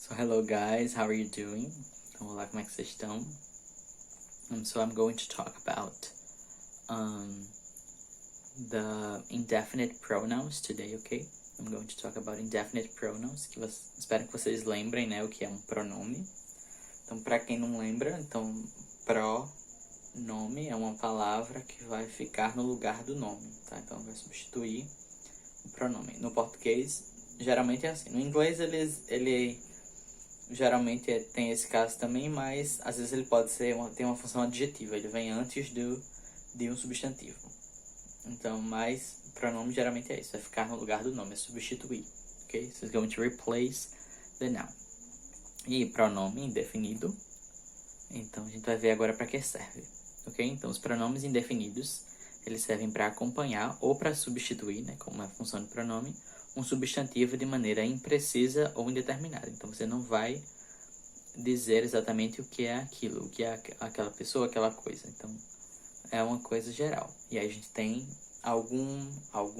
So hello guys, how are you doing? Então, olá, como é que vocês estão? So I'm going to talk about the indefinite pronouns today, okay? I'm going to talk about indefinite pronouns, espero que vocês lembrem, né, o que é um pronome. Então, para quem não lembra, então, pronome é uma palavra que vai ficar no lugar do nome, tá? Então, vai substituir o pronome. No português, geralmente é assim. No inglês, ele geralmente tem esse caso também, mas às vezes ele pode ter uma função adjetiva, ele vem antes de um substantivo. Então, mas pronome geralmente é isso, é ficar no lugar do nome, é substituir, ok? So it's going to replace the noun. E pronome indefinido, então a gente vai ver agora para que serve, ok? Então, os pronomes indefinidos, eles servem para acompanhar ou para substituir, né, como é a função do pronome, um substantivo de maneira imprecisa ou indeterminada. Então, você não vai dizer exatamente o que é aquilo, o que é aquela pessoa, aquela coisa. Então, é uma coisa geral. E aí a gente tem algumas,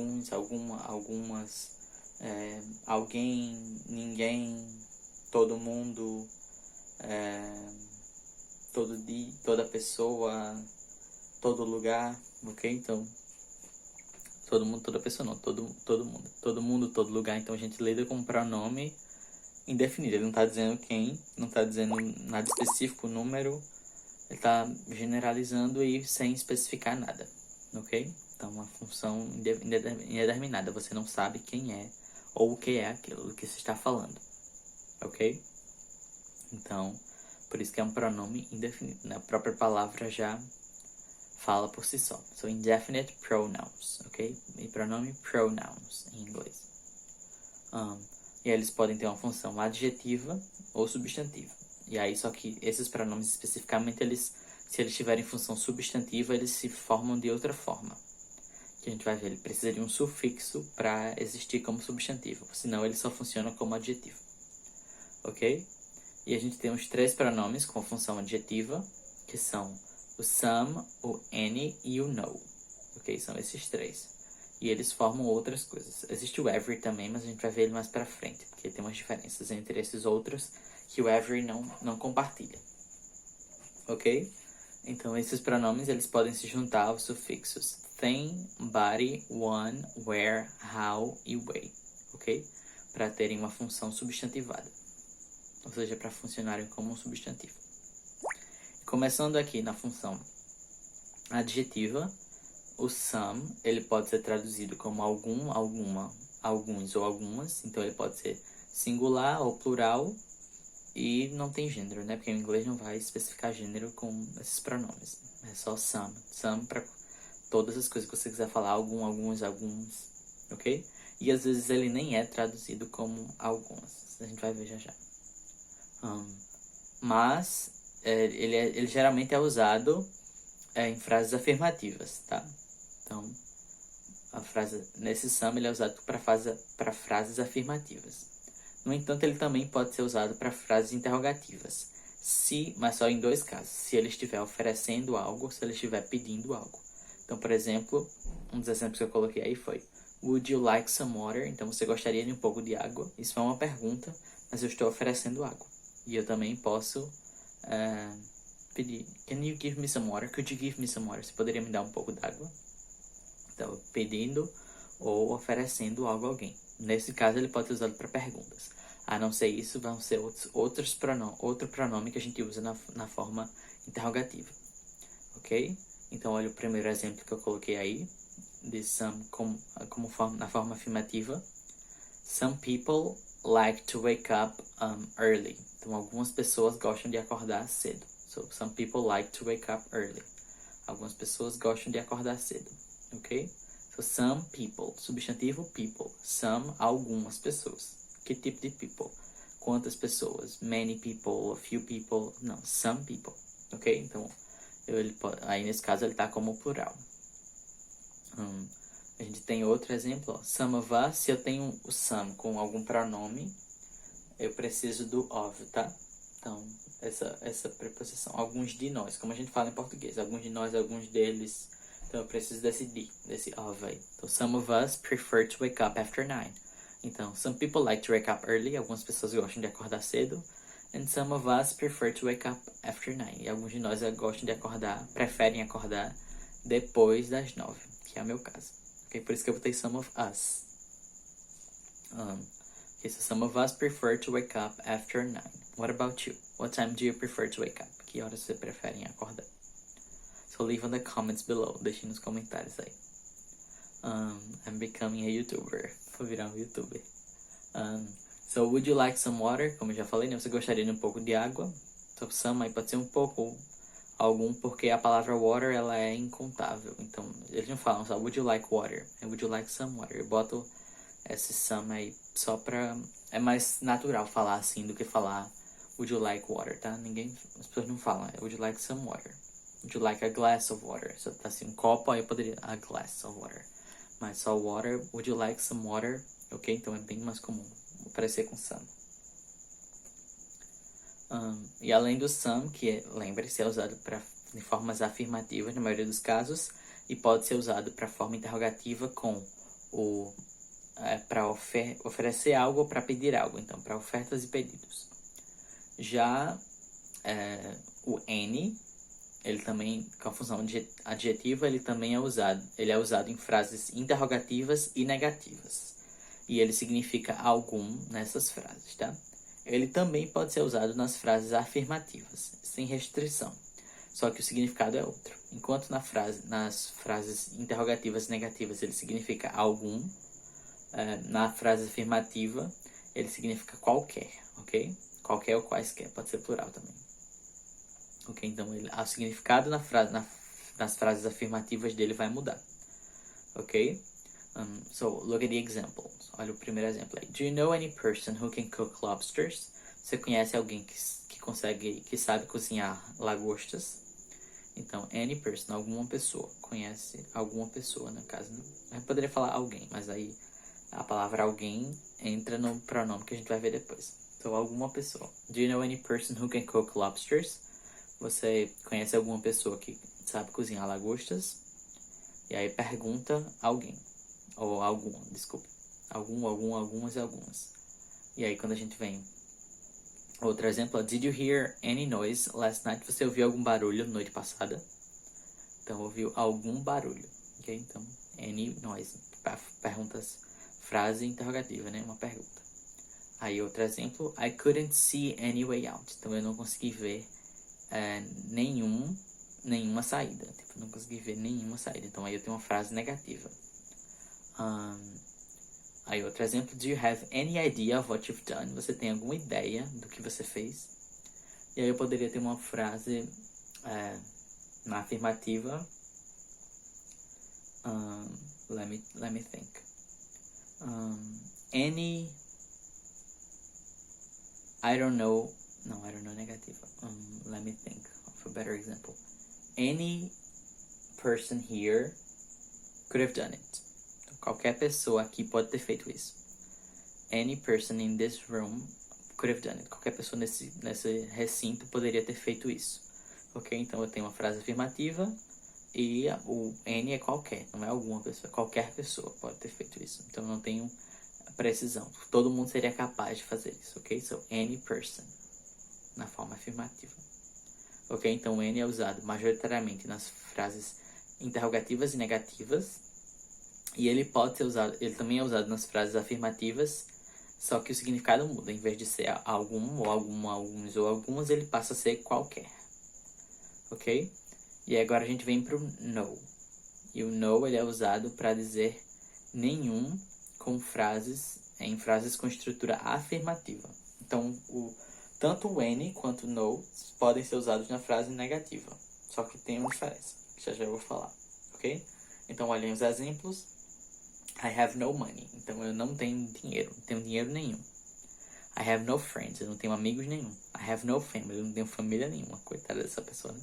alguém, ninguém, todo mundo, todo dia, toda pessoa, todo lugar, ok? Então, todo mundo, toda pessoa não, todo mundo, todo lugar. Então a gente lida com um pronome indefinido. Ele não está dizendo quem, não está dizendo nada específico, número. Ele está generalizando e sem especificar nada, ok? Então uma função indeterminada. Você não sabe quem é ou o que é aquilo do que se está falando, ok? Então, por isso que é um pronome indefinido, né? A própria palavra já fala por si só. So, indefinite pronouns, ok? E pronome pronouns em inglês. E aí eles podem ter uma função adjetiva ou substantiva. E aí, só que esses pronomes especificamente, se eles tiverem função substantiva, eles se formam de outra forma. Que a gente vai ver, ele precisa de um sufixo para existir como substantivo. Senão, ele só funciona como adjetivo. Ok? E a gente tem os três pronomes com função adjetiva, que são o some, o any e o no. Ok? São esses três. E eles formam outras coisas. Existe o every também, mas a gente vai ver ele mais pra frente, porque tem umas diferenças entre esses outros que o every não compartilha. Ok? Então, esses pronomes, eles podem se juntar aos sufixos thing, body, one, where, how e way. Ok? Para terem uma função substantivada. Ou seja, para funcionarem como um substantivo. Começando aqui na função adjetiva, o some, ele pode ser traduzido como algum, alguma, alguns ou algumas. Então, ele pode ser singular ou plural e não tem gênero, né? Porque o inglês não vai especificar gênero com esses pronomes. É só some. Some para todas as coisas que você quiser falar. Alguns, ok? E às vezes ele nem é traduzido como algumas. A gente vai ver já já. Mas ele geralmente é usado em frases afirmativas, tá? Então, nesse some ele é usado para frases afirmativas. No entanto, ele também pode ser usado para frases interrogativas, mas só em dois casos. Se ele estiver oferecendo algo, ou se ele estiver pedindo algo. Então, por exemplo, um dos exemplos que eu coloquei aí foi Would you like some water? Então, você gostaria de um pouco de água? Isso é uma pergunta, mas eu estou oferecendo água. E eu também posso pedir Can you give me some water? Could you give me some water? Você poderia me dar um pouco d'água? Então, pedindo ou oferecendo algo a alguém. Nesse caso, ele pode ser usado para perguntas. A não ser isso, vão ser outro pronome que a gente usa na forma interrogativa. Ok? Então, olha o primeiro exemplo que eu coloquei aí, de some na forma afirmativa. Some people like to wake up early. Então, algumas pessoas gostam de acordar cedo. So, some people like to wake up early. Algumas pessoas gostam de acordar cedo. Ok? So, some people. Substantivo, people. Some, algumas pessoas. Que tipo de people? Quantas pessoas? Many people, a few people. Não, some people. Ok? Então, aí nesse caso ele está como plural. A gente tem outro exemplo. Ó. Some of us, se eu tenho o some com algum pronome, eu preciso do of, tá? Então, essa preposição. Alguns de nós, como a gente fala em português. Alguns de nós, alguns deles. Então, eu preciso desse of aí. Então, some of us prefer to wake up after 9. Então, some people like to wake up early. Algumas pessoas gostam de acordar cedo. And some of us prefer to wake up after 9. E alguns de nós gostam de acordar, preferem acordar depois das 9, que é o meu caso. Ok? Por isso que eu botei some of us. Okay, so some of us prefer to wake up after 9. What about you? What time do you prefer to wake up? Que horas você preferem acordar? So leave in the comments below. Deixe nos comentários aí. I'm becoming a YouTuber. Vou virar um YouTuber. So would you like some water? Como eu já falei, né? Você gostaria de um pouco de água? So some aí pode ser um pouco ou algum, porque a palavra water ela é incontável. Então eles não falam só would you like water? Would you like some water? Eu boto esse some aí só pra... É mais natural falar assim do que falar would you like water, tá? As pessoas não falam, would you like some water? Would you like a glass of water? Se tá assim, um copo, aí eu poderia, a glass of water. Mas só water, would you like some water? Ok? Então é bem mais comum aparecer com some. E além do some, que lembre-se, é usado de formas afirmativas na maioria dos casos, e pode ser usado para forma interrogativa com para oferecer algo ou para pedir algo. Então, para ofertas e pedidos. Já o any, ele também, com a função adjetiva, ele também é usado. Ele é usado em frases interrogativas e negativas. E ele significa algum nessas frases, tá? Ele também pode ser usado nas frases afirmativas, sem restrição. Só que o significado é outro. Enquanto nas frases interrogativas e negativas ele significa algum, na frase afirmativa ele significa qualquer, ok? Qualquer ou quaisquer, pode ser plural também. Ok, então o significado nas frases afirmativas dele vai mudar. Ok? So, look at the examples. Olha o primeiro exemplo aí. Do you know any person who can cook lobsters? Você conhece alguém que sabe cozinhar lagostas? Então, any person, alguma pessoa. Conhece alguma pessoa, no caso. Eu poderia falar alguém, mas aí a palavra alguém entra no pronome que a gente vai ver depois. Então, alguma pessoa. Do you know any person who can cook lobsters? Você conhece alguma pessoa que sabe cozinhar lagostas? E aí pergunta alguém. Ou alguma, desculpa. Algumas e algumas. E aí quando a gente vem... Outro exemplo, did you hear any noise last night? Você ouviu algum barulho noite passada? Então, ouviu algum barulho. Ok? Então, any noise. Perguntas, frase interrogativa, né? Uma pergunta. Aí outro exemplo, I couldn't see any way out. Então, eu não consegui ver nenhuma saída. Tipo, não consegui ver nenhuma saída. Então, aí eu tenho uma frase negativa. Aí outro exemplo, do you have any idea of what you've done? Você tem alguma ideia do que você fez? E aí eu poderia ter uma frase na afirmativa. Let me think. I don't know negativa. Let me think of a better example. Any person here could have done it. Então, qualquer pessoa aqui pode ter feito isso. Any person in this room could have done it. Qualquer pessoa nesse recinto poderia ter feito isso. Ok? Então eu tenho uma frase afirmativa e o any é qualquer, não é alguma pessoa. Qualquer pessoa pode ter feito isso. Então eu não tenho precisão. Todo mundo seria capaz de fazer isso. Ok? So, any person. Na forma afirmativa. Ok? Então, any é usado majoritariamente nas frases interrogativas e negativas. E ele pode ser usado, ele também é usado nas frases afirmativas, só que o significado muda. Em vez de ser algum, ou alguns ou algumas, ele passa a ser qualquer. Ok? E agora a gente vem para o no. E o no ele é usado para dizer nenhum em frases com estrutura afirmativa. Então, tanto o any quanto o no podem ser usados na frase negativa. Só que tem uma diferença, que já eu vou falar. Ok? Então, olhem os exemplos. I have no money. Então, eu não tenho dinheiro. Não tenho dinheiro nenhum. I have no friends. Eu não tenho amigos nenhum. I have no family. Eu não tenho família nenhuma. Coitada dessa pessoa, né?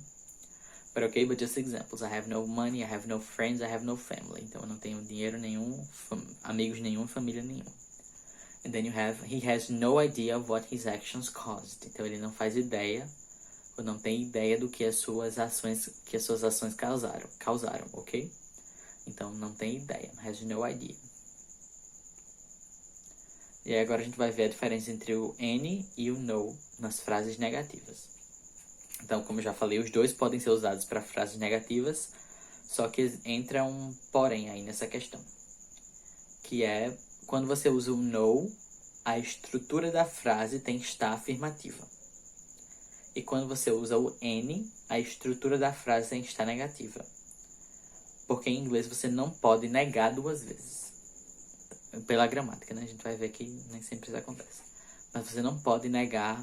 But okay, but just examples. I have no money. I have no friends. I have no family. Então, eu não tenho dinheiro nenhum, amigos nenhum, família nenhuma. And then you have, he has no idea of what his actions caused. Então, ele não faz ideia, ou não tem ideia do que as suas ações causaram, ok? Então, não tem ideia. Has no idea. E aí agora a gente vai ver a diferença entre o any e o no nas frases negativas. Então, como eu já falei, os dois podem ser usados para frases negativas, só que entra um porém aí nessa questão, que é quando você usa o no, a estrutura da frase tem que estar afirmativa. E quando você usa o any, a estrutura da frase tem que estar negativa. Porque em inglês você não pode negar duas vezes. Pela gramática, né? A gente vai ver que nem sempre isso acontece. Mas você não pode negar,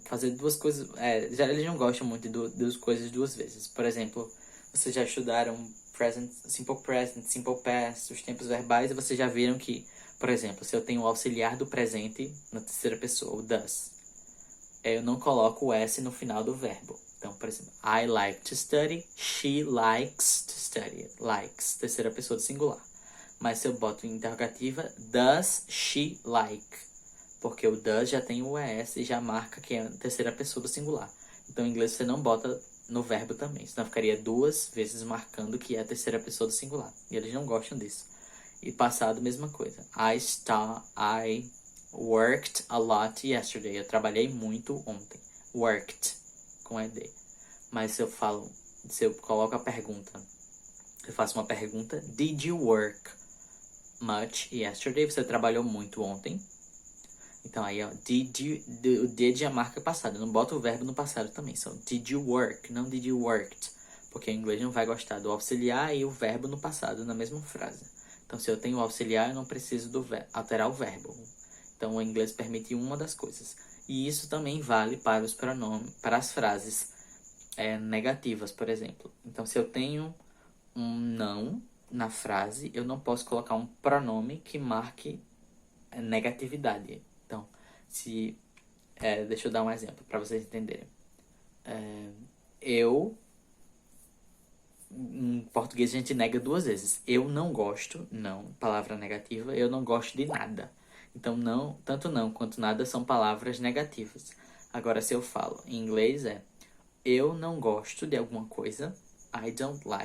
fazer duas coisas. Já eles não gostam muito de duas coisas duas vezes. Por exemplo, vocês já estudaram present, simple past, os tempos verbais, e vocês já viram que, por exemplo, se eu tenho o auxiliar do presente na terceira pessoa, o does, eu não coloco o S no final do verbo. Então, por exemplo, I like to study, she likes to study. Likes, terceira pessoa do singular. Mas se eu boto em interrogativa, does she like? Porque o does já tem o ES e já marca que é a terceira pessoa do singular. Então, em inglês você não bota no verbo também. Senão ficaria duas vezes marcando que é a terceira pessoa do singular. E eles não gostam disso. E passado, mesma coisa. I worked a lot yesterday. Eu trabalhei muito ontem. Worked, com ED. Mas se eu coloco a pergunta, eu faço uma pergunta. Did you work much yesterday? Você trabalhou muito ontem. Então aí, ó, o did é a marca passada. Eu não boto o verbo no passado também. São did you work, não did you worked. Porque o inglês não vai gostar do auxiliar e o verbo no passado na mesma frase. Então, se eu tenho o auxiliar, eu não preciso alterar o verbo. Então, o inglês permite uma das coisas. E isso também vale para os pronomes, para as frases negativas, por exemplo. Então, se eu tenho um não na frase, eu não posso colocar um pronome que marque negatividade. Então, deixa eu dar um exemplo para vocês entenderem. Em português a gente nega duas vezes. Eu não gosto, não, palavra negativa, eu não gosto de nada. Então, não, tanto não quanto nada são palavras negativas. Agora, se eu falo em inglês eu não gosto de alguma coisa, I don't like.